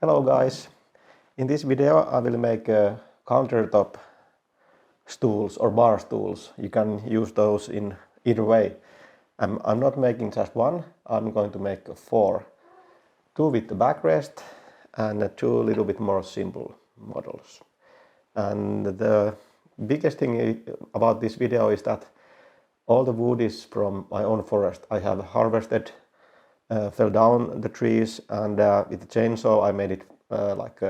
Hello guys, in this video I will make countertop stools or bar stools. You can use those in either way. I'm not making just one, I'm going to make four. Two with the backrest and two a little bit more simple models. And the biggest thing about this video is that all the wood is from my own forest. I have harvested, fell down the trees, and with the chainsaw I made it like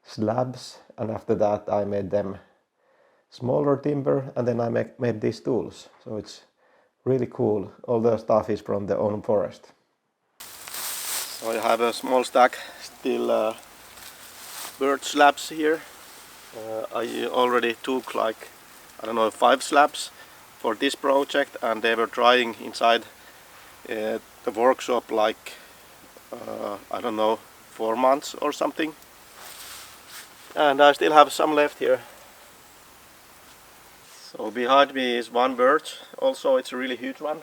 slabs, and after that I made them smaller timber, and then I made these tools. So it's really cool. All the stuff is from the own forest. So I have a small stack still birch slabs here. I already took like, I don't know, 5 slabs for this project, and they were drying inside the workshop like I don't know, 4 months or something, and I still have some left here. So behind me is one birch, also it's a really huge one,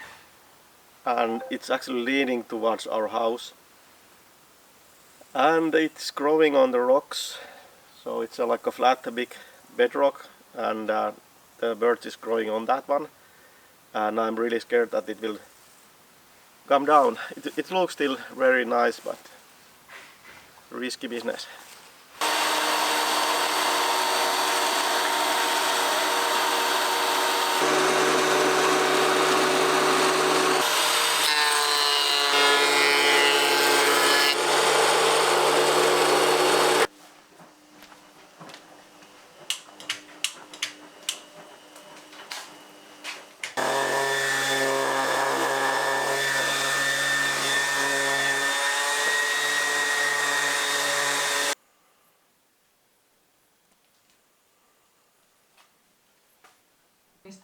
and it's actually leaning towards our house, and it's growing on the rocks, so it's like a flat big bedrock, and the birch is growing on that one, and I'm really scared that it will come down. It looks still very nice, but risky business.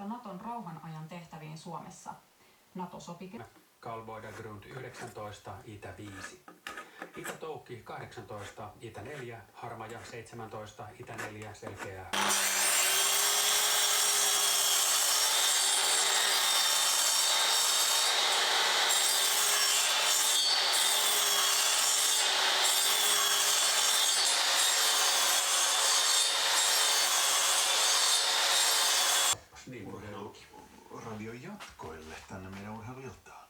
Naton rauhanajan tehtäviin Suomessa. NATO-sopike Kalvoida Grund 19, Itä 5. Itä Toukki 18, Itä 4, Harmaja 17, Itä 4, Selkeää. Urheiluradion jatkoille tänne meidän urheiluiltaan.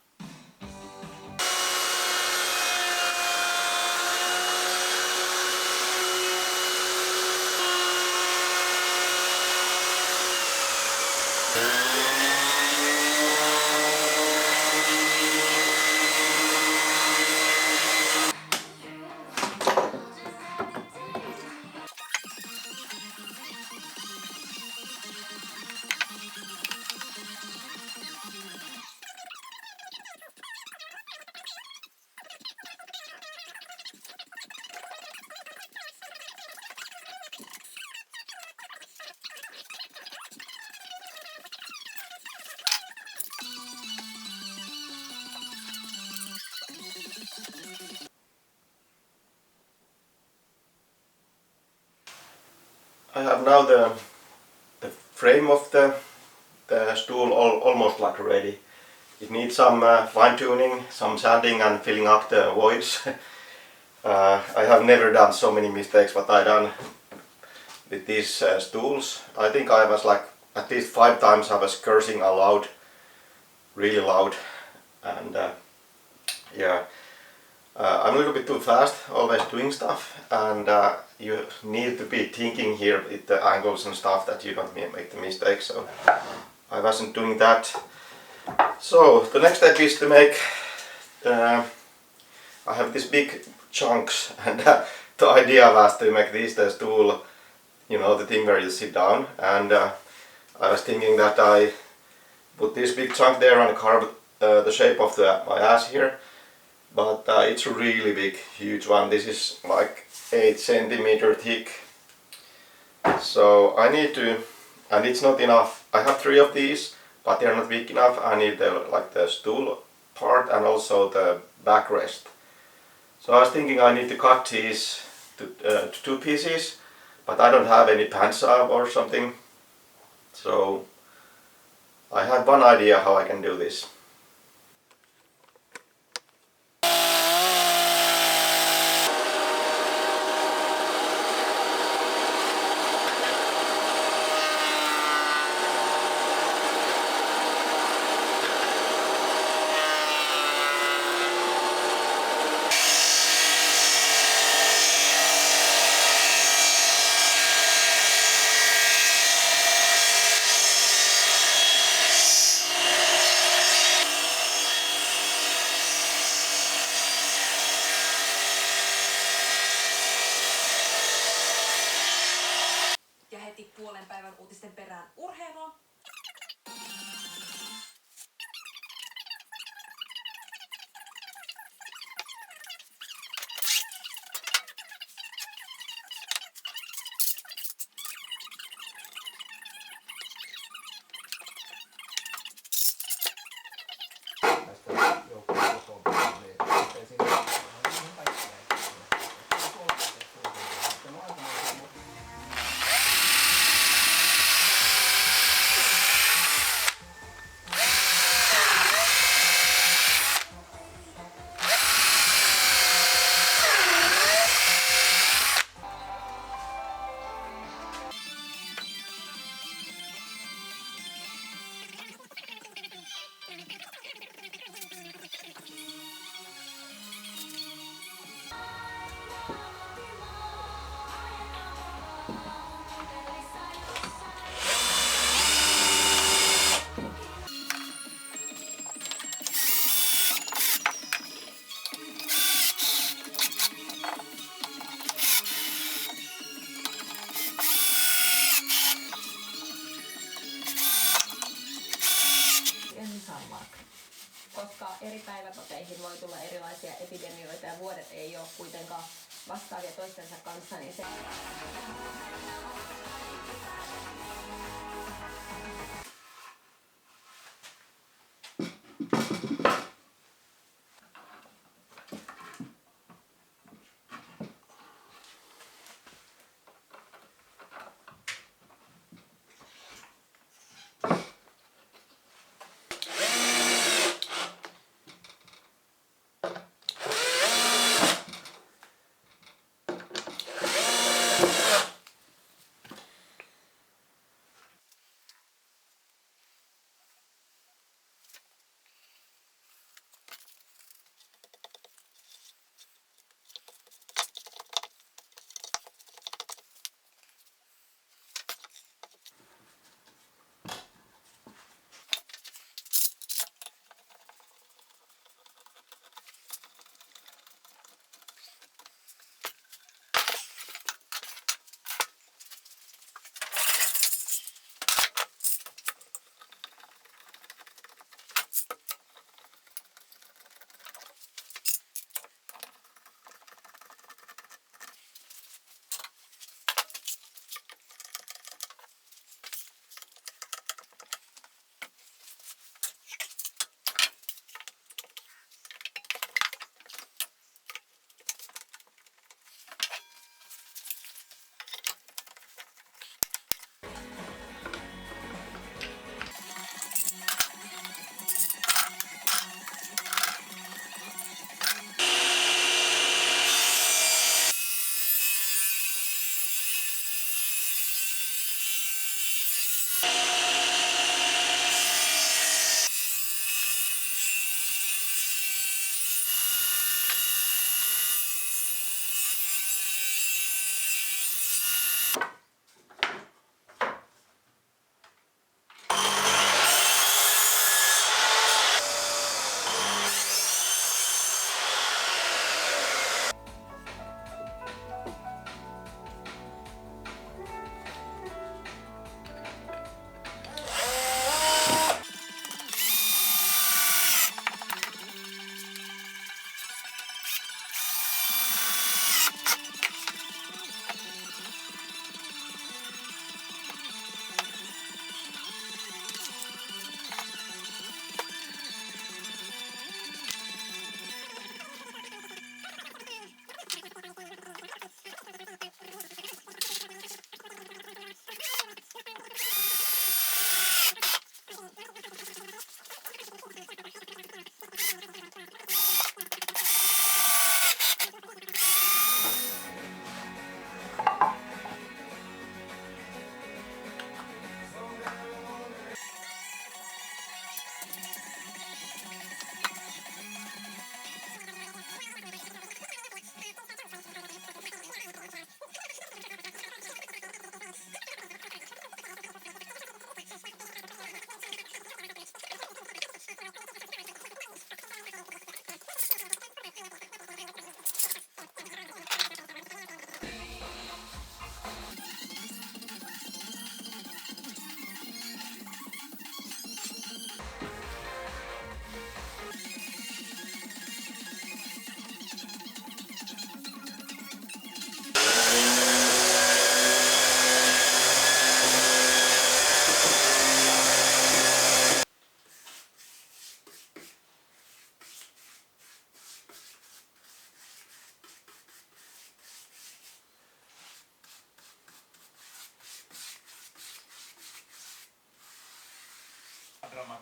I have now the frame of the stool almost like ready. It needs some fine tuning, some sanding and filling up the voids. I have never done so many mistakes what I done with these stools. I think I was like at least 5 times I was cursing aloud, really loud, and yeah. I'm a little bit too fast, always doing stuff, and you need to be thinking here with the angles and stuff that you don't make the mistake, so I wasn't doing that. So the next step is to make, I have these big chunks, and the idea was to make this the stool, you know, the thing where you sit down, and I was thinking that I put this big chunk there and carve the shape of my ass here. But it's a really big, huge one. This is like 8 centimeter thick. So I need to, and it's not enough. I have 3 of these, but they're not big enough. I need the stool part and also the backrest. So I was thinking I need to cut these to 2 pieces, but I don't have any bandsaw or something. So I had one idea how I can do this. puolen päivän uutisten perään urheilua. Koska eri päiväkoteihin voi tulla erilaisia epidemioita ja vuodet ei ole kuitenkaan vastaavia toistensa kanssa, niin se...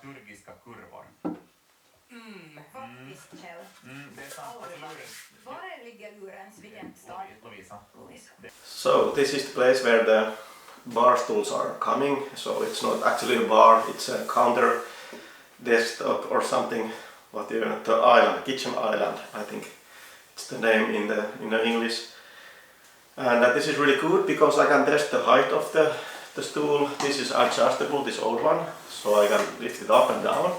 dramaturgiska kurvor. Faktiskt, Kjell. Det är sant. Alltså, luren. Var ligger lurens vigentstad? Lovisa. So this is the place where the bar stools are coming. So it's not actually a bar, it's a counter desktop or something. What you the island, kitchen island, I think it's the name in the English. And this is really good because I can test the height of the stool. This is adjustable, this old one, so I can lift it up and down.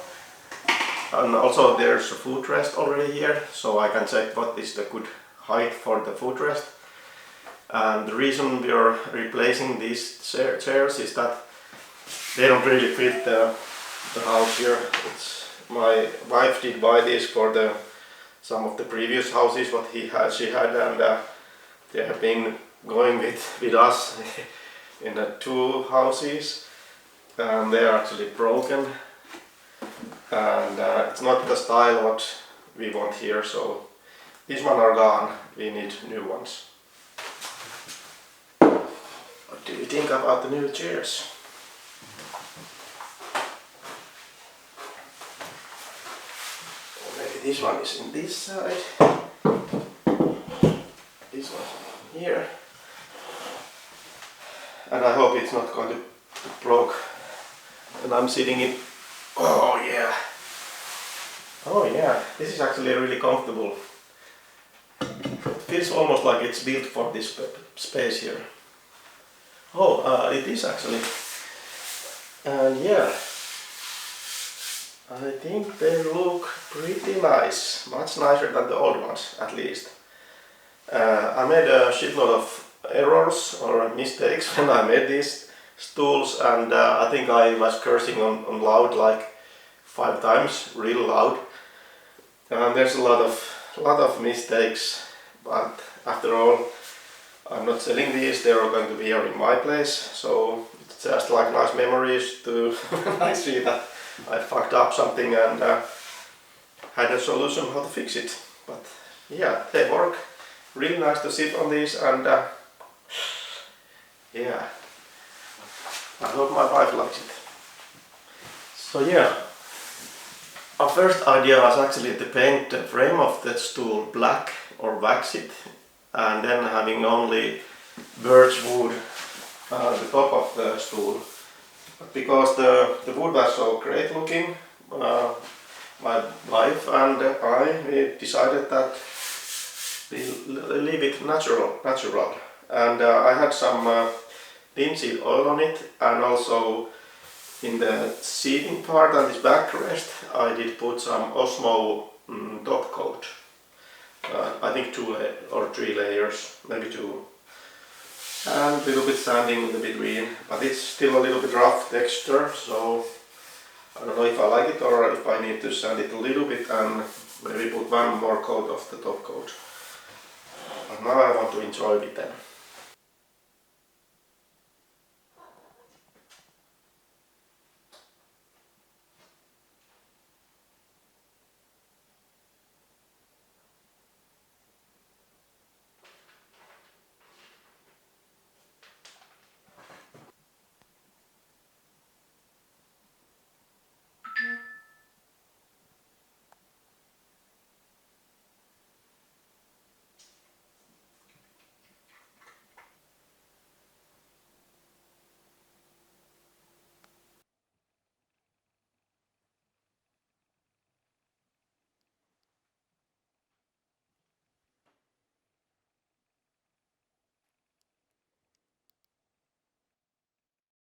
And also there's a footrest already here, so I can check what is the good height for the footrest. And the reason we are replacing these chairs is that they don't really fit the house here. My wife did buy this for some of the previous houses what she had, and they have been going with us in the 2 houses, and they are actually broken, and it's not the style what we want here, so these ones are gone, we need new ones. What do you think about the new chairs? Maybe this one is in this side, this one here, and I hope it's not going to broke when I'm sitting in. Oh yeah, this is actually really comfortable. It feels almost like it's built for this space here. It is actually, and yeah, I think they look pretty nice, much nicer than the old ones at least. I made a shitload of errors or mistakes when I made these stools, and I think I was cursing on loud like 5 times, real loud. There's a lot of mistakes, but after all, I'm not selling these, they are going to be here in my place, so it's just like nice memories to when I see that I fucked up something and had a solution how to fix it. But yeah, they work. Really nice to sit on these, and yeah, I hope my wife likes it. So yeah, our first idea was actually to paint the frame of the stool black or wax it, and then having only birch wood at the top of the stool. But because the wood was so great looking, my wife and I decided that we'll leave it natural. And I had some linseed oil on it, and also in the seating part and this backrest I did put some Osmo top coat. I think 2 or 3 layers, maybe 2. And a little bit sanding in the between, but it's still a little bit rough texture, so I don't know if I like it or if I need to sand it a little bit and maybe put 1 more coat of the top coat. But now I want to enjoy it then.